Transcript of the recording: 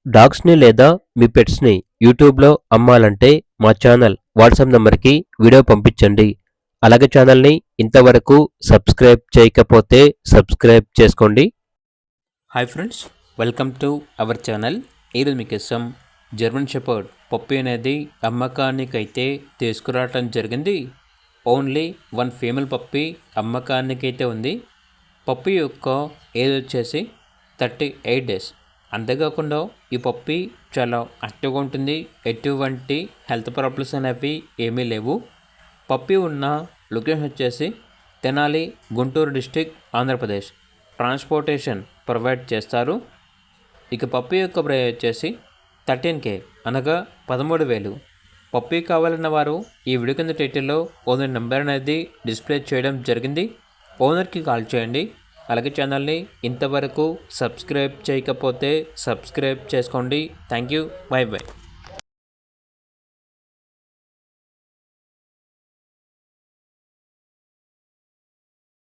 డాగ్స్‌ని లేదా మీ పెట్స్‌ని యూట్యూబ్‌లో అమ్మాలంటే మా ఛానల్ వాట్సాప్ నంబర్‌కి వీడియో పంపించండి. అలాగే ఛానల్‌ని ఇంతవరకు సబ్స్క్రైబ్ చేయకపోతే సబ్స్క్రైబ్ చేసుకోండి. Hi friends, welcome to our channel. ఈరోజు మీకోసం జర్మన్ షెపర్డ్ పప్పీ అనేది అమ్మకానికైతే తీసుకురావటం జరిగింది. ఓన్లీ వన్ ఫీమేల్ పప్పీ అమ్మకానికైతే ఉంది. పప్పీ యొక్క ఏజ్ వచ్చేసి 38 డేస్. అంతేకాకుండా ఈ పప్పీ చాలా యాక్టివ్గా ఉంటుంది. ఎటువంటి హెల్త్ ప్రాబ్లమ్స్ అనేవి ఏమీ లేవు. పప్పీ ఉన్న లొకేషన్ వచ్చేసి Tenali, Guntur district, Andhra Pradesh. Transportation provide చేస్తారు. ఇక పప్పీ యొక్క ప్రైస్ వచ్చేసి 13K, అనగా 13,000. పప్పీ కావాలన్న వారు ఈ వీడియో కింద టైటిల్లో ఓనర్ నెంబర్ అనేది డిస్ప్లే చేయడం జరిగింది. ఓనర్కి కాల్ చేయండి. అలాగే ఛానల్ని ఇంతవరకు సబ్స్క్రైబ్ చేయకపోతే సబ్స్క్రైబ్ చేసుకోండి. Thank you. By by.